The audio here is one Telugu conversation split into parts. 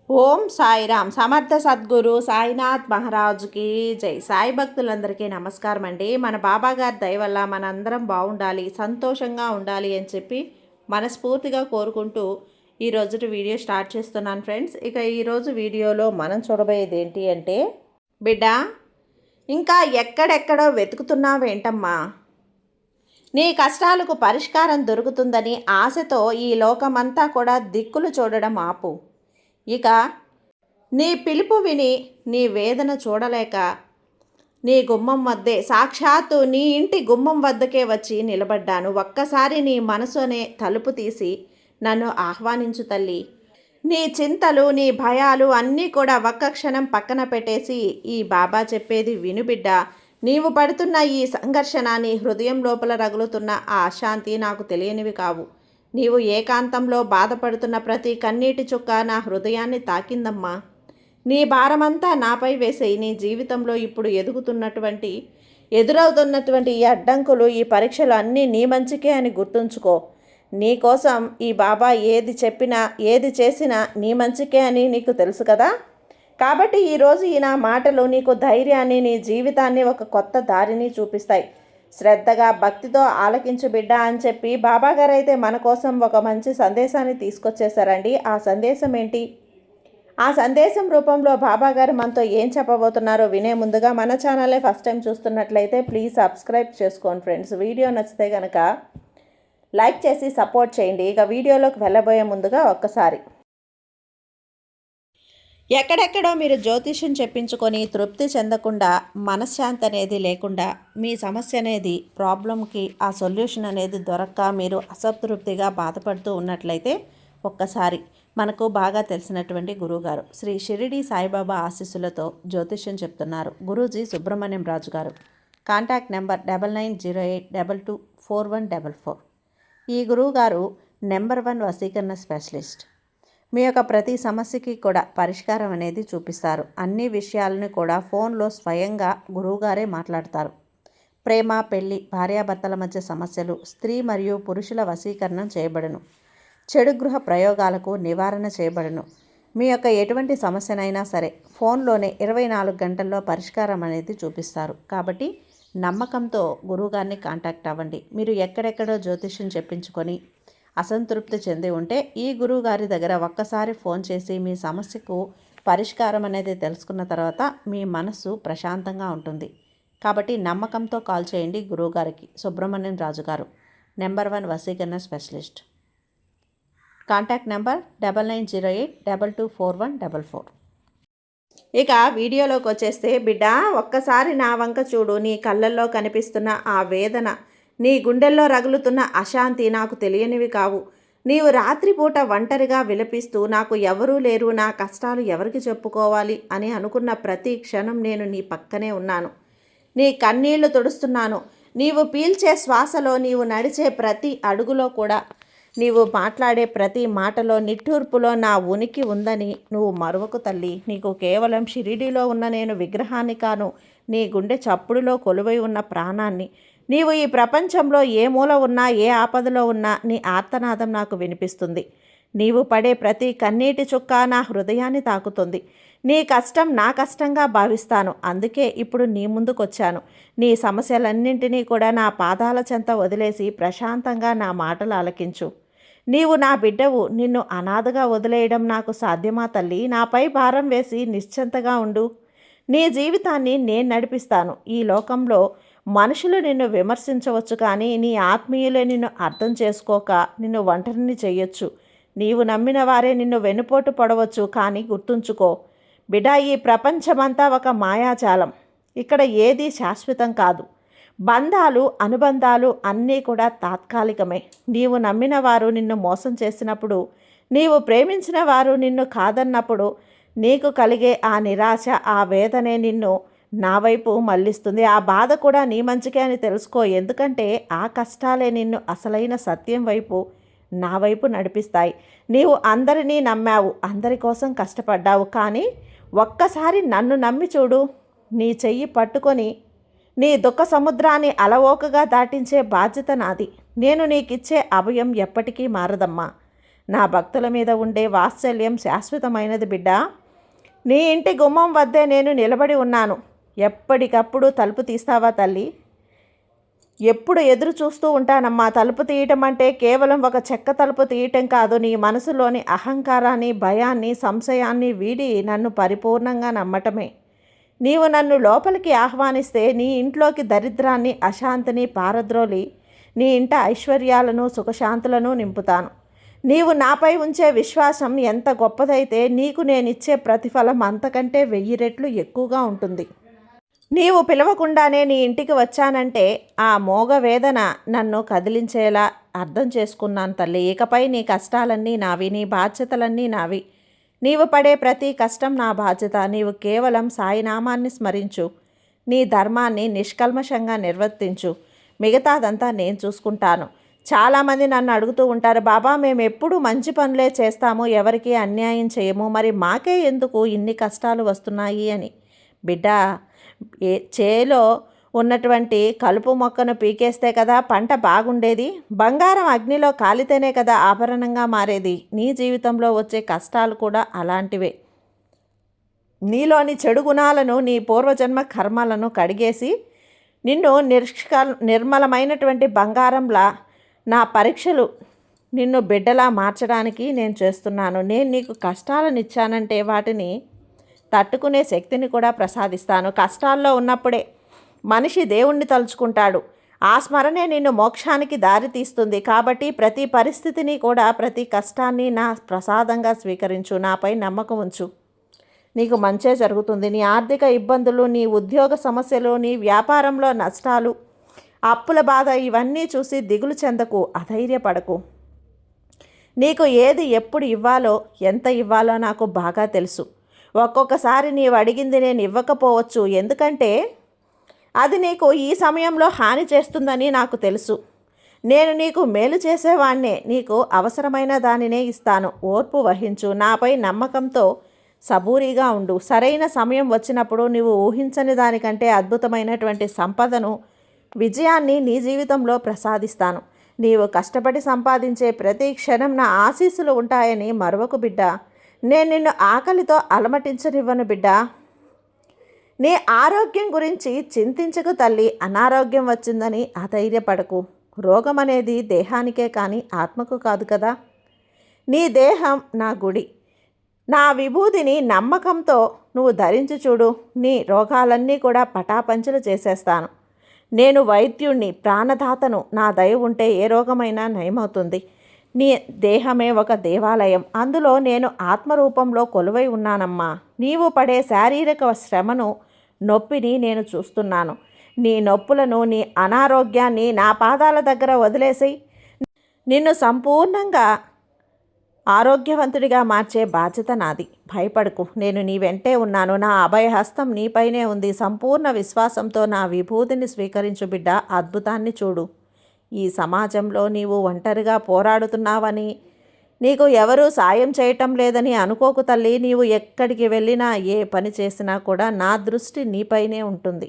ఓం సాయిరామ్. సమర్థ సద్గురు సాయినాథ్ మహారాజుకి జై. సాయి భక్తులందరికీ నమస్కారం అండి. మన బాబాగారి దయ వల్ల మనందరం బాగుండాలి, సంతోషంగా ఉండాలి అని చెప్పి మనస్ఫూర్తిగా కోరుకుంటూ ఈరోజు వీడియో స్టార్ట్ చేస్తున్నాను ఫ్రెండ్స్. ఇక ఈరోజు వీడియోలో మనం చూడబోయేది ఏంటి అంటే, బిడ్డ ఇంకా ఎక్కడెక్కడో వెతుకుతున్నావేంటమ్మా? నీ కష్టాలకు పరిష్కారం దొరుకుతుందని ఆశతో ఈ లోకమంతా కూడా దిక్కులు చూడడం ఆపు. ఇక నీ పిలుపు విని నీ వేదన చూడలేక నీ గుమ్మం వద్దే, సాక్షాత్తు నీ ఇంటి గుమ్మం వద్దకే వచ్చి నిలబడ్డాను. ఒక్కసారి నీ మనసు అనే తలుపు తీసి నన్ను ఆహ్వానించు తల్లి. నీ చింతలు, నీ భయాలు అన్నీ కూడా ఒక్క క్షణం పక్కన పెట్టేసి ఈ బాబా చెప్పేది విను బిడ్డ. నీవు పడుతున్న ఈ సంఘర్షణ, నీ హృదయం లోపల రగులుతున్న ఆ అశాంతి నాకు తెలియనివి కావు. నీవు ఏకాంతంలో బాధపడుతున్న ప్రతి కన్నీటి చుక్క నా హృదయాన్ని తాకిందమ్మా. నీ భారమంతా నాపై వేసేయి. నీ జీవితంలో ఇప్పుడు ఎదురవుతున్నటువంటి ఈ అడ్డంకులు, ఈ పరీక్షలు అన్నీ నీ మంచికే అని గుర్తుంచుకో. నీ కోసం ఈ బాబా ఏది చెప్పినా, ఏది చేసినా నీ మంచికే అని నీకు తెలుసు కదా. కాబట్టి ఈరోజు ఈ నా మాటలు నీకు ధైర్యాన్ని, నీ జీవితాన్ని ఒక కొత్త దారిని చూపిస్తాయి. శ్రద్ధగా భక్తితో ఆలకించు బిడ్డ అని చెప్పి బాబాగారు అయితే మన కోసం ఒక మంచి సందేశాన్ని తీసుకొచ్చేసారండి. ఆ సందేశం ఏంటి? ఆ సందేశం రూపంలో బాబాగారు మనతో ఏం చెప్పబోతున్నారో వినే ముందుగా మన ఛానలే ఫస్ట్ టైం చూస్తున్నట్లయితే ప్లీజ్ సబ్స్క్రైబ్ చేసుకోండి ఫ్రెండ్స్. వీడియో నచ్చితే కనుక లైక్ చేసి సపోర్ట్ చేయండి. ఇక వీడియోలోకి వెళ్ళబోయే ముందుగా ఒక్కసారి, ఎక్కడెక్కడో మీరు జ్యోతిష్యం చెప్పించుకొని తృప్తి చెందకుండా, మనశ్శాంతి అనేది లేకుండా, మీ సమస్య అనేది, ప్రాబ్లంకి ఆ సొల్యూషన్ అనేది దొరక్క మీరు అసంతృప్తిగా బాధపడుతూ ఉన్నట్లయితే ఒక్కసారి మనకు బాగా తెలిసినటువంటి గురువుగారు శ్రీ షిరిడి సాయిబాబా ఆశీస్సులతో జ్యోతిష్యం చెప్తున్నారు గురూజీ సుబ్రహ్మణ్యం రాజు గారు. Contact number 9908224144. ఈ గురువుగారు నెంబర్ 1 వశీకరణ స్పెషలిస్ట్. మీ యొక్క ప్రతి సమస్యకి కూడా పరిష్కారం అనేది చూపిస్తారు. అన్ని విషయాలను కూడా ఫోన్లో స్వయంగా గురువుగారే మాట్లాడతారు. ప్రేమ, పెళ్లి, భార్యాభర్తల మధ్య సమస్యలు, స్త్రీ మరియు పురుషుల వశీకరణం చేయబడును. చెడు గృహ ప్రయోగాలకు నివారణ చేయబడును. మీ యొక్క ఎటువంటి సమస్యనైనా సరే ఫోన్లోనే 24 గంటల్లో పరిష్కారం అనేది చూపిస్తారు. కాబట్టి నమ్మకంతో గురువుగారిని కాంటాక్ట్ అవ్వండి. మీరు ఎక్కడెక్కడో జ్యోతిష్యం చెప్పించుకొని అసంతృప్తి చెంది ఉంటే ఈ గురువుగారి దగ్గర ఒక్కసారి ఫోన్ చేసి మీ సమస్యకు పరిష్కారం అనేది తెలుసుకున్న తర్వాత మీ మనసు ప్రశాంతంగా ఉంటుంది. కాబట్టి నమ్మకంతో కాల్ చేయండి గురువుగారికి. సుబ్రహ్మణ్యం రాజు గారు, నెంబర్ 1 వశీకరణ స్పెషలిస్ట్. Contact number 9908224144. ఇక వీడియోలోకి వచ్చేస్తే, బిడ్డ ఒక్కసారి నా వంక చూడు. నీ కళ్ళల్లో కనిపిస్తున్న ఆ వేదన, నీ గుండెల్లో రగులుతున్న అశాంతి నాకు తెలియనివి కావు. నీవు రాత్రిపూట ఒంటరిగా విలపిస్తూ నాకు ఎవరూ లేరు, నా కష్టాలు ఎవరికి చెప్పుకోవాలి అని అనుకున్న ప్రతి క్షణం నేను నీ పక్కనే ఉన్నాను. నీ కన్నీళ్లు తుడుస్తున్నాను. నీవు పీల్చే శ్వాసలో, నీవు నడిచే ప్రతి అడుగులో కూడా, నీవు మాట్లాడే ప్రతి మాటలో, నిట్టూర్పులో నా ఉనికి ఉందని నువ్వు మరువకు తల్లి. నీకు కేవలం షిరిడీలో ఉన్న నేను విగ్రహాన్ని కాను, నీ గుండె చప్పుడులో కొలువై ఉన్న ప్రాణాన్ని. నీవు ఈ ప్రపంచంలో ఏ మూల ఉన్నా, ఏ ఆపదలో ఉన్నా నీ ఆర్తనాదం నాకు వినిపిస్తుంది. నీవు పడే ప్రతి కన్నీటి చుక్క నా హృదయాన్ని తాకుతుంది. నీ కష్టం నా కష్టంగా భావిస్తాను. అందుకే ఇప్పుడు నీ ముందుకొచ్చాను. నీ సమస్యలన్నింటినీ కూడా నా పాదాల చెంత వదిలేసి ప్రశాంతంగా నా మాటలు ఆలకించు. నీవు నా బిడ్డవు. నిన్ను అనాథగా వదిలేయడం నాకు సాధ్యమా తల్లి? నాపై భారం వేసి నిశ్చింతగా ఉండు. నీ జీవితాన్ని నేను నడిపిస్తాను. ఈ లోకంలో మనుషులు నిన్ను విమర్శించవచ్చు, కానీ నీ ఆత్మీయులే నిన్ను అర్థం చేసుకోక నిన్ను ఒంటరిని చేయొచ్చు. నీవు నమ్మిన వారే నిన్ను వెనుపోటు పడవచ్చు, కానీ గుర్తుంచుకో బిడ్డ, ఈ ప్రపంచమంతా ఒక మాయాజాలం. ఇక్కడ ఏదీ శాశ్వతం కాదు. బంధాలు, అనుబంధాలు అన్నీ కూడా తాత్కాలికమే. నీవు నమ్మిన వారు నిన్ను మోసం చేసినప్పుడు, నీవు ప్రేమించిన వారు నిన్ను కాదన్నప్పుడు నీకు కలిగే ఆ నిరాశ, ఆ వేదనే నిన్ను నా వైపు మళ్ళిస్తుంది. ఆ బాధ కూడా నీ మంచికే అని తెలుసుకో. ఎందుకంటే ఆ కష్టాలే నిన్ను అసలైన సత్యం వైపు, నా వైపు నడిపిస్తాయి. నీవు అందరినీ నమ్మావు, అందరి కోసం కష్టపడ్డావు, కానీ ఒక్కసారి నన్ను నమ్మి చూడు. నీ చెయ్యి పట్టుకొని నీ దుఃఖ సముద్రాన్ని అలవోకగా దాటించే బాధ్యత నాది. నేను నీకిచ్చే అభయం ఎప్పటికీ మారదమ్మా. నా భక్తుల మీద ఉండే వాత్సల్యం శాశ్వతమైనది బిడ్డ. నీ ఇంటి గుమ్మం వద్దే నేను నిలబడి ఉన్నాను. ఎప్పటికప్పుడు తలుపు తీస్తావా తల్లి? ఎప్పుడు ఎదురు చూస్తూ ఉంటానమ్మా. తలుపు తీయటం అంటే కేవలం ఒక చెక్క తలుపు తీయటం కాదు. నీ మనసులోని అహంకారాన్ని, భయాన్ని, సంశయాన్ని వీడి నన్ను పరిపూర్ణంగా నమ్మటమే. నీవు నన్ను లోపలికి ఆహ్వానిస్తే నీ ఇంట్లోకి దరిద్రాన్ని, అశాంతిని పారద్రోలి నీ ఇంట ఐశ్వర్యాలను, సుఖశాంతులను నింపుతాను. నీవు నాపై ఉంచే విశ్వాసం ఎంత గొప్పదైతే నీకు నేనిచ్చే ప్రతిఫలం అంతకంటే 1000 రెట్లు ఎక్కువగా ఉంటుంది. నీవు పిలవకుండానే నీ ఇంటికి వచ్చానంటే ఆ మోగ వేదన నన్ను కదిలించేలా అర్థం చేసుకున్నాను తల్లి. ఇకపై నీ కష్టాలన్నీ నావి, నీ బాధ్యతలన్నీ నావి. నీవు పడే ప్రతి కష్టం నా బాధ్యత. నీవు కేవలం సాయినామాన్ని స్మరించు, నీ ధర్మాన్ని నిష్కల్మషంగా నిర్వర్తించు. మిగతాదంతా నేను చూసుకుంటాను. చాలామంది నన్ను అడుగుతూ ఉంటారు, బాబా మేము ఎప్పుడూ మంచి పనులే చేస్తాము, ఎవరికి అన్యాయం చేయము, మరి మాకే ఎందుకు ఇన్ని కష్టాలు వస్తున్నాయి అని. బిడ్డ, చేలో ఉన్నటువంటి కలుపు మొక్కను పీకేస్తే కదా పంట బాగుండేది. బంగారం అగ్నిలో కాలితేనే కదా ఆభరణంగా మారేది. నీ జీవితంలో వచ్చే కష్టాలు కూడా అలాంటివే. నీలోని చెడు గుణాలను, నీ పూర్వజన్మ కర్మలను కడిగేసి నిన్ను నిర్మలమైనటువంటి బంగారంలా నా పరీక్షలు నిన్ను బిడ్డలా మార్చడానికి నేను చేస్తున్నాను. నేను నీకు కష్టాలను ఇచ్చానంటే వాటిని తట్టుకునే శక్తిని కూడా ప్రసాదిస్తాను. కష్టాల్లో ఉన్నప్పుడే మనిషి దేవుణ్ణి తలుచుకుంటాడు. ఆ స్మరణే నిన్ను మోక్షానికి దారి తీస్తుంది. కాబట్టి ప్రతి పరిస్థితిని కూడా, ప్రతి కష్టాన్ని నా ప్రసాదంగా స్వీకరించు. నాపై నమ్మకం ఉంచు. నీకు మంచే జరుగుతుంది. నీ ఆర్థిక ఇబ్బందులు, నీ ఉద్యోగ సమస్యలు, నీ వ్యాపారంలో నష్టాలు, అప్పుల బాధ ఇవన్నీ చూసి దిగులు చెందకు, అధైర్యపడకు. నీకు ఏది ఎప్పుడు ఇవ్వాలో, ఎంత ఇవ్వాలో నాకు బాగా తెలుసు. ఒక్కొక్కసారి నీవు అడిగింది నేను ఇవ్వకపోవచ్చు. ఎందుకంటే అది నీకు ఈ సమయంలో హాని చేస్తుందని నాకు తెలుసు. నేను నీకు మేలు చేసేవాణ్ణే. నీకు అవసరమైన దానినే ఇస్తాను. ఓర్పు వహించు. నాపై నమ్మకంతో సబూరీగా ఉండు. సరైన సమయం వచ్చినప్పుడు నీవు ఊహించని దానికంటే అద్భుతమైనటువంటి సంపదను, విజయాన్ని నీ జీవితంలో ప్రసాదిస్తాను. నీవు కష్టపడి సంపాదించే ప్రతి క్షణం నా ఆశీస్సులు ఉంటాయని మరొక బిడ్డ. నేను నిన్ను ఆకలితో అలమటించనివ్వను బిడ్డ. నీ ఆరోగ్యం గురించి చింతించకు తల్లి. అనారోగ్యం వచ్చిందని అధైర్యపడకు. రోగం అనేది దేహానికే కానీ ఆత్మకు కాదు కదా. నీ దేహం నా గుడి. నా విభూతిని నమ్మకంతో నువ్వు ధరించి చూడు. నీ రోగాలన్నీ కూడా పటాపంచలు చేసేస్తాను. నేను వైద్యుణ్ణి, ప్రాణదాతను. నా దయ ఉంటే ఏ రోగమైనా నయమవుతుంది. నీ దేహమే ఒక దేవాలయం. అందులో నేను ఆత్మరూపంలో కొలువై ఉన్నానమ్మా. నీవు పడే శారీరక శ్రమను, నొప్పిని నేను చూస్తున్నాను. నీ నొప్పులను, నీ అనారోగ్యాన్ని నా పాదాల దగ్గర వదిలేసి నిన్ను సంపూర్ణంగా ఆరోగ్యవంతుడిగా మార్చే బాధ్యత నాది. భయపడకు, నేను నీ వెంటే ఉన్నాను. నా అభయహస్తం నీపైనే ఉంది. సంపూర్ణ విశ్వాసంతో నా విభూతిని స్వీకరించు బిడ్డ. అద్భుతాన్ని చూడు. ఈ సమాజంలో నీవు ఒంటరిగా పోరాడుతున్నావని, నీకు ఎవరూ సాయం చేయటం లేదని అనుకోకు తల్లి. నీవు ఎక్కడికి వెళ్ళినా, ఏ పని చేసినా కూడా నా దృష్టి నీపైనే ఉంటుంది.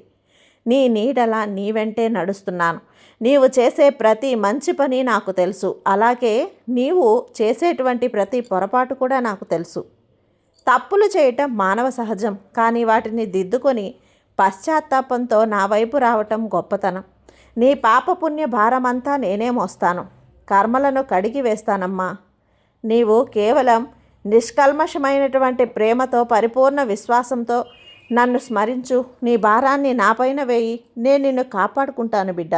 నీ నీడలా నీ వెంటే నడుస్తున్నాను. నీవు చేసే ప్రతి మంచి పని నాకు తెలుసు. అలాగే నీవు చేసేటువంటి ప్రతి పొరపాటు కూడా నాకు తెలుసు. తప్పులు చేయటం మానవ సహజం. కానీ వాటిని దిద్దుకొని పశ్చాత్తాపంతో నా వైపు రావటం గొప్పతనం. నీ పాపపుణ్య భారమంతా నేనే మోస్తాను. కర్మలను కడిగి వేస్తానమ్మా. నీవు కేవలం నిష్కల్మషమైనటువంటి ప్రేమతో, పరిపూర్ణ విశ్వాసంతో నన్ను స్మరించు. నీ భారాన్ని నాపైన వేయి. నేను నిన్ను కాపాడుకుంటాను బిడ్డ.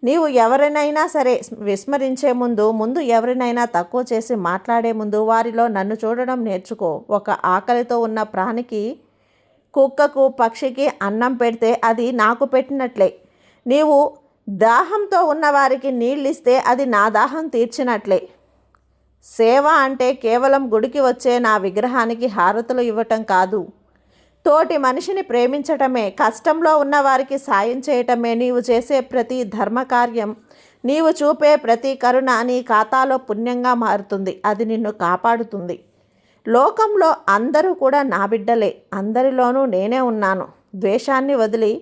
నీవు ఎవరినైనా సరే విస్మరించే ముందు ఎవరినైనా తక్కువ చేసి మాట్లాడే ముందు వారిలో నన్ను చూడడం నేర్చుకో. ఒక ఆకలితో ఉన్న ప్రాణికి, కుక్కకు, పక్షికి అన్నం పెడితే అది నాకు పెట్టినట్లే. నీవు దాహంతో ఉన్నవారికి నీళ్ళిస్తే అది నా దాహం తీర్చినట్లే. సేవ అంటే కేవలం గుడికి వచ్చే నా విగ్రహానికి హారతులు ఇవ్వటం కాదు. తోటి మనిషిని ప్రేమించటమే, కష్టంలో ఉన్నవారికి సాయం చేయటమే. నీవు చేసే ప్రతి ధర్మకార్యం, నీవు చూపే ప్రతి కరుణ నీ ఖాతాలో పుణ్యంగా మారుతుంది. అది నిన్ను కాపాడుతుంది. లోకంలో అందరూ కూడా నా బిడ్డలే. అందరిలోనూ నేనే ఉన్నాను. ద్వేషాన్ని వదిలి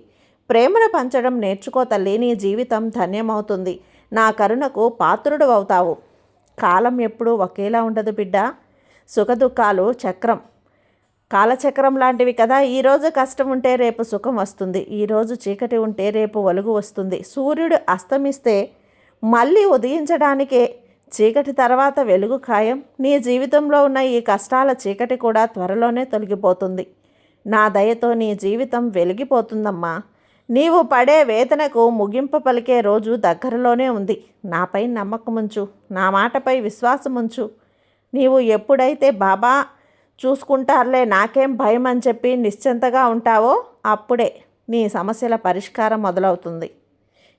ప్రేమను పంచడం నేర్చుకో తల్లి. నీ జీవితం ధన్యమవుతుంది. నా కరుణకు పాత్రుడు అవుతావు. కాలం ఎప్పుడూ ఒకేలా ఉండదు బిడ్డ. సుఖదుఖాలు చక్రం, కాలచక్రం లాంటివి కదా. ఈరోజు కష్టం ఉంటే రేపు సుఖం వస్తుంది, ఈరోజు చీకటి ఉంటే రేపు వెలుగు వస్తుంది. సూర్యుడు అస్తమిస్తే మళ్ళీ ఉదయించడానికే, చీకటి తర్వాత వెలుగు ఖాయం. నీ జీవితంలో ఉన్న ఈ కష్టాల చీకటి కూడా త్వరలోనే తొలగిపోతుంది. నా దయతో నీ జీవితం వెలిగిపోతుందమ్మా. నీవు పడే వేదనకు ముగింపు పలికే రోజు దగ్గరలోనే ఉంది. నాపై నమ్మకముంచు, నా మాటపై విశ్వాసముంచు. నీవు ఎప్పుడైతే బాబా చూసుకుంటారులే నాకేం భయం అని చెప్పి నిశ్చింతగా ఉంటావో అప్పుడే నీ సమస్యల పరిష్కారం మొదలవుతుంది.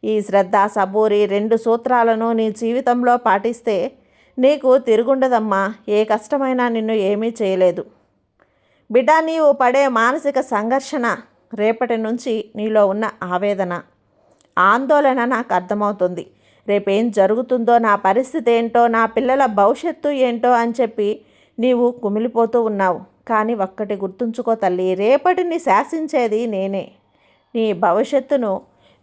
ఈ శ్రద్ధ, సబూరి 2 సూత్రాలను నీ జీవితంలో పాటిస్తే నీకు తిరుగుండదమ్మా. ఏ కష్టమైనా నిన్ను ఏమీ చేయలేదు బిడ్డ. నీవు పడే మానసిక సంఘర్షణ, రేపటి నుంచి నీలో ఉన్న ఆవేదన, ఆందోళన నాకు అర్థమవుతుంది. రేపేం జరుగుతుందో, నా పరిస్థితి ఏంటో, నా పిల్లల భవిష్యత్తు ఏంటో అని చెప్పి నీవు కుమిలిపోతూ ఉన్నావు. కానీ ఒక్కటి గుర్తుంచుకో తల్లి, రేపటిని శాసించేది నేనే. నీ భవిష్యత్తును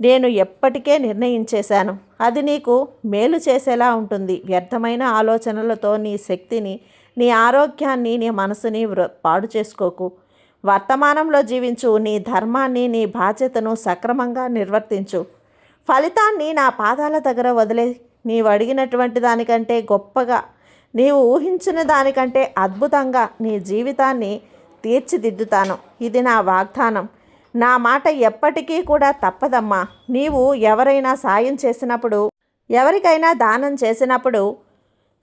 నేను ఎప్పటికే నిర్ణయించేశాను. అది నీకు మేలు చేసేలా ఉంటుంది. వ్యర్థమైన ఆలోచనలతో నీ శక్తిని, నీ ఆరోగ్యాన్ని, నీ మనసుని పాడు చేసుకోకు. వర్తమానంలో జీవించు. నీ ధర్మాన్ని, నీ బాధ్యతను సక్రమంగా నిర్వర్తించు. ఫలితాన్ని నా పాదాల దగ్గర వదిలే. నీవు అడిగినటువంటి దానికంటే గొప్పగా, నీవు ఊహించిన దానికంటే అద్భుతంగా నీ జీవితాన్ని తీర్చిదిద్దుతాను. ఇది నా వాగ్దానం. నా మాట ఎప్పటికీ కూడా తప్పదమ్మా. నీవు ఎవరైనా సాయం చేసినప్పుడు, ఎవరికైనా దానం చేసినప్పుడు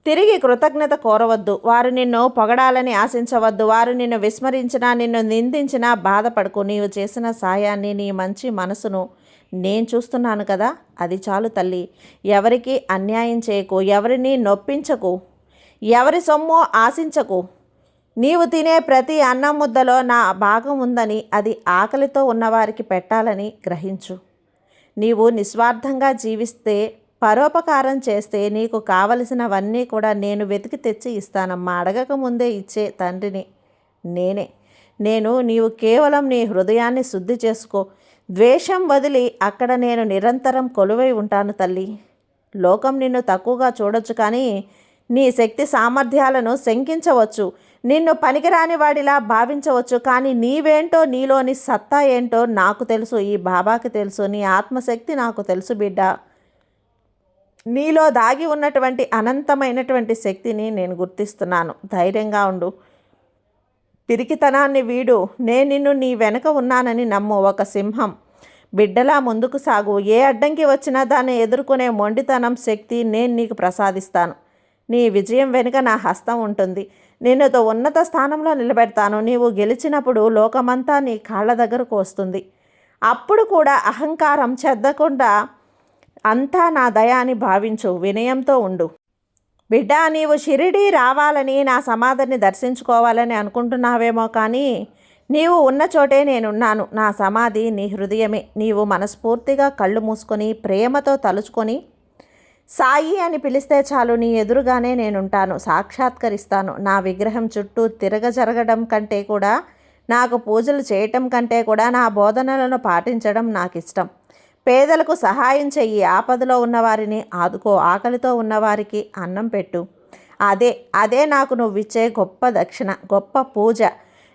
తిరిగి కృతజ్ఞత కోరవద్దు. వారు నిన్ను పొగడాలని ఆశించవద్దు. వారు నిన్ను విస్మరించినా, నిన్ను నిందించినా బాధపడకు. నీవు చేసిన సాయాన్ని, నీ మంచి మనసును నేను చూస్తున్నాను కదా, అది చాలు తల్లి. ఎవరికి అన్యాయం చేయకు, ఎవరిని నొప్పించకు, ఎవరి సొమ్ము ఆశించకు. నీవు తినే ప్రతి అన్నం ముద్దలో నా భాగం ఉందని, అది ఆకలితో ఉన్నవారికి పెట్టాలని గ్రహించు. నీవు నిస్వార్థంగా జీవిస్తే, పరోపకారం చేస్తే నీకు కావలసినవన్నీ కూడా నేను వెతికి తెచ్చి ఇస్తానమ్మా. అడగక ముందే ఇచ్చే తండ్రిని నీవు కేవలం నీ హృదయాన్ని శుద్ధి చేసుకో. ద్వేషం వదిలి అక్కడ నేను నిరంతరం కొలువై ఉంటాను తల్లి. లోకం నిన్ను తక్కువగా చూడొచ్చు, కానీ నీ శక్తి సామర్థ్యాలను శంకించవచ్చు. నిన్ను పనికిరాని వాడిలా భావించవచ్చు, కానీ నీవేంటో, నీలోని సత్తా ఏంటో నాకు తెలుసు. ఈ బాబాకి తెలుసు. నీ ఆత్మశక్తి నాకు తెలుసు బిడ్డ. నీలో దాగి ఉన్నటువంటి అనంతమైనటువంటి శక్తిని నేను గుర్తిస్తున్నాను. ధైర్యంగా ఉండు. పిరికితనాన్ని వీడు. నేను నిన్ను నీ వెనక ఉన్నానని నమ్ము. ఒక సింహం బిడ్డలా ముందుకు సాగు. ఏ అడ్డంకి వచ్చినా దాన్ని ఎదుర్కొనే మొండితనం, శక్తి నేను నీకు ప్రసాదిస్తాను. నీ విజయం వెనుక నా హస్తం ఉంటుంది. నిన్నుతో ఉన్నత స్థానంలో నిలబెడతాను. నీవు గెలిచినప్పుడు లోకమంతా నీ కాళ్ళ దగ్గరకు వస్తుంది. అప్పుడు కూడా అహంకారం చెద్దకుండా అంతా నా దయ అని భావించు. వినయంతో ఉండు బిడ్డ. నీవు షిరిడీ రావాలని, నా సమాధిని దర్శించుకోవాలని అనుకుంటున్నావేమో, కానీ నీవు ఉన్న చోటే నేనున్నాను. నా సమాధి నీ హృదయమే. నీవు మనస్ఫూర్తిగా కళ్ళు మూసుకొని ప్రేమతో తలుచుకొని సాయి అని పిలిస్తే చాలు, నీ ఎదురుగానే నేనుంటాను, సాక్షాత్కరిస్తాను. నా విగ్రహం చుట్టూ జరగడం కంటే కూడా, నాకు పూజలు చేయటం కంటే కూడా నా బోధనలను పాటించడం నాకు ఇష్టం. పేదలకు సహాయం చెయ్యి. ఆపదలో ఉన్నవారిని ఆదుకో. ఆకలితో ఉన్నవారికి అన్నం పెట్టు. అదే నాకు నువ్విచ్చే గొప్ప దక్షిణ, గొప్ప పూజ.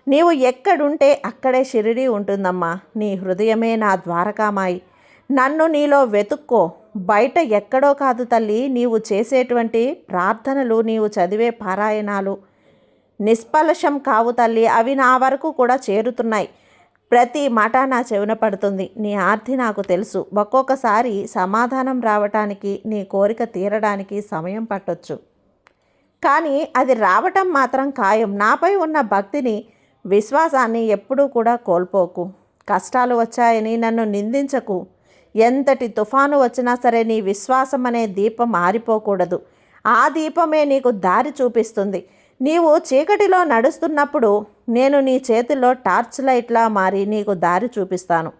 నీవు ఎక్కడుంటే అక్కడే షిరిడీ ఉంటుందమ్మా. నీ హృదయమే నా ద్వారకామాయి. నన్ను నీలో వెతుక్కో, బయట ఎక్కడో కాదు తల్లి. నీవు చేసేటువంటి ప్రార్థనలు, నీవు చదివే పారాయణాలు నిష్ఫలశం కావు తల్లి. అవి నా వరకు కూడా చేరుతున్నాయి. ప్రతి మాట నా చెవిన పడుతుంది. నీ ఆర్తి నాకు తెలుసు. ఒక్కొక్కసారి సమాధానం రావటానికి, నీ కోరిక తీరడానికి సమయం పట్టొచ్చు, కానీ అది రావటం మాత్రం ఖాయం. నాపై ఉన్న భక్తిని, విశ్వాసాన్ని ఎప్పుడూ కూడా కోల్పోకు. కష్టాలు వచ్చాయని నన్ను నిందించకు. ఎంతటి తుఫాను వచ్చినా సరే నీ విశ్వాసం అనే దీపం ఆరిపోకూడదు. ఆ దీపమే నీకు దారి చూపిస్తుంది. నీవు చీకటిలో నడుస్తున్నప్పుడు నేను నీ చేతిలో టార్చ్ లైట్లా మారి నీకు దారి చూపిస్తాను.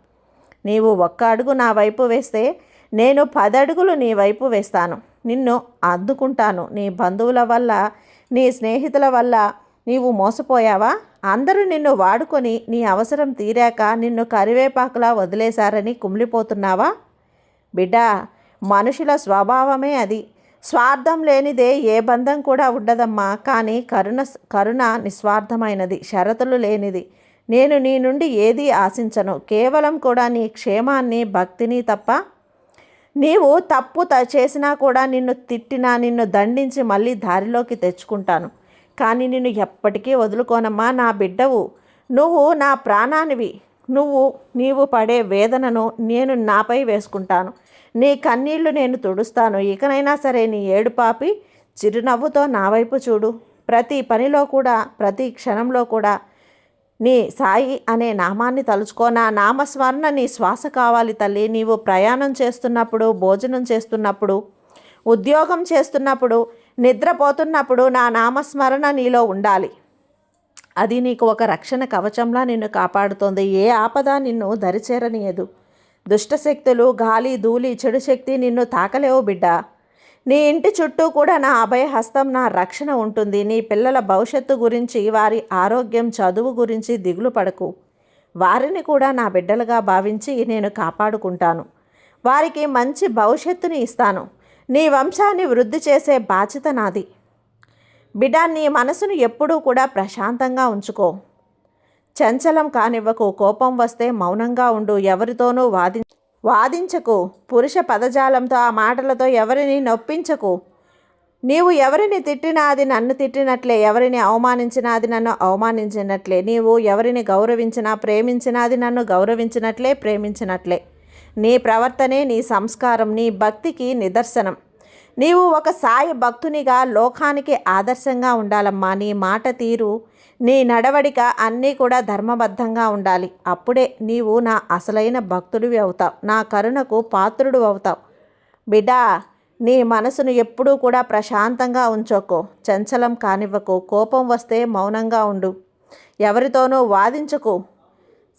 నీవు 1 అడుగు నా వైపు వేస్తే నేను 10 అడుగులు నీ వైపు వేస్తాను. నిన్ను అద్దుకుంటాను. నీ బంధువుల వల్ల, నీ స్నేహితుల వల్ల నీవు మోసపోయావా? అందరూ నిన్ను వాడుకొని నీ అవసరం తీరాక నిన్ను కరివేపాకులా వదిలేశారని కుమిలిపోతున్నావా? బిడ్డా, మనుషుల స్వభావమే అది. స్వార్థం లేనిదే ఏ బంధం కూడా ఉండదమ్మా. కానీ కరుణ నిస్వార్థమైనది, షరతులు లేనిది. నేను నీ నుండి ఏదీ ఆశించను, కేవలం కూడా నీ క్షేమాన్ని, భక్తిని తప్ప. నీవు తప్పు చేసినా కూడా నిన్ను తిట్టినా, నిన్ను దండించి మళ్ళీ దారిలోకి తెచ్చుకుంటాను. కానీ నిన్ను ఎప్పటికీ వదులుకోనమ్మా. నా బిడ్డవు నువ్వు, నా ప్రాణానివి నీవు పడే వేదనను నేను నాపై వేసుకుంటాను. నీ కన్నీళ్లు నేను తుడుస్తాను. ఇకనైనా సరే నీ ఏడుపాపి చిరునవ్వుతో నా వైపు చూడు. ప్రతి పనిలో కూడా, ప్రతి క్షణంలో కూడా నీ సాయి అనే నామాన్ని తలుచుకో. నా నామస్మరణ నీ శ్వాస కావాలి తల్లి. నీవు ప్రయాణం చేస్తున్నప్పుడు, భోజనం చేస్తున్నప్పుడు, ఉద్యోగం చేస్తున్నప్పుడు, నిద్రపోతున్నప్పుడు నా నామస్మరణ నీలో ఉండాలి. అది నీకు ఒక రక్షణ కవచంలా నిన్ను కాపాడుతోంది. ఏ ఆపద నిన్ను దరిచేరనీయదు. దుష్టశక్తులు, గాలి, ధూళి, చెడు శక్తి నిన్ను తాకలేవు బిడ్డ. నీ ఇంటి చుట్టూ కూడా నా అభయహస్తం, నా రక్షణ ఉంటుంది. నీ పిల్లల భవిష్యత్తు గురించి, వారి ఆరోగ్యం, చదువు గురించి దిగులు పడకు. వారిని కూడా నా బిడ్డలుగా భావించి నేను కాపాడుకుంటాను. వారికి మంచి భవిష్యత్తుని ఇస్తాను. నీ వంశాన్ని వృద్ధి చేసే బాధ్యత నాది. బిడ్డ, నీ మనసును ఎప్పుడూ కూడా ప్రశాంతంగా ఉంచుకో. చంచలం కానివ్వకు. కోపం వస్తే మౌనంగా ఉండు. ఎవరితోనూ వాదించకు. పురుష పదజాలంతో, ఆ మాటలతో ఎవరిని నొప్పించకు. నీవు ఎవరిని తిట్టినా అది నన్ను తిట్టినట్లే, ఎవరిని అవమానించినా అది నన్ను అవమానించినట్లే. నీవు ఎవరిని గౌరవించినా, ప్రేమించినా అది నన్ను గౌరవించినట్లే, ప్రేమించినట్లే. నీ ప్రవర్తనే నీ సంస్కారం, నీ భక్తికి నిదర్శనం. నీవు ఒక సాయి భక్తునిగా లోకానికి ఆదర్శంగా ఉండాలమ్మా. నీ మాట తీరు, నీ నడవడిక అన్నీ కూడా ధర్మబద్ధంగా ఉండాలి. అప్పుడే నీవు నా అసలైన భక్తుడివి అవుతావు, నా కరుణకు పాత్రుడు అవుతావు. బిడ్డా, నీ మనసును ఎప్పుడూ కూడా ప్రశాంతంగా ఉంచోకో. చంచలం కానివ్వకు. కోపం వస్తే మౌనంగా ఉండు. ఎవరితోనూ వాదించకు.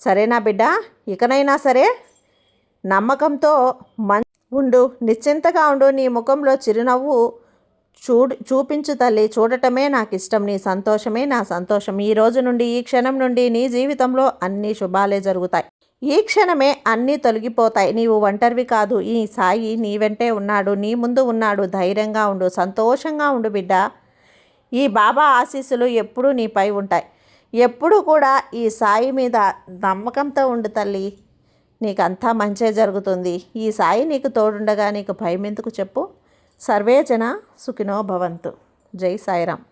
సరేనా బిడ్డ? ఇకనైనా సరే నమ్మకంతో ఉండు, నిశ్చింతగా ఉండు. నీ ముఖంలో చిరునవ్వు చూపించు తల్లి. చూడటమే నాకు ఇష్టం. నీ సంతోషమే నా సంతోషం. ఈ రోజు నుండి, ఈ క్షణం నుండి నీ జీవితంలో అన్ని శుభాలే జరుగుతాయి. ఈ క్షణమే అన్నీ తొలగిపోతాయి. నీవు ఒంటరివి కాదు. ఈ సాయి నీ వెంటే ఉన్నాడు, నీ ముందు ఉన్నాడు. ధైర్యంగా ఉండు, సంతోషంగా ఉండు బిడ్డ. ఈ బాబా ఆశీస్సులు ఎప్పుడూ నీపై ఉంటాయి. ఎప్పుడూ కూడా ఈ సాయి మీద నమ్మకంతో ఉండు తల్లి. నీకంతా మంచే జరుగుతుంది. ఈ సాయి నీకు తోడుండగా నీకు భయం ఎందుకు చెప్పు? సర్వే జన సుఖినో భవంతు. జై సాయిరామ్.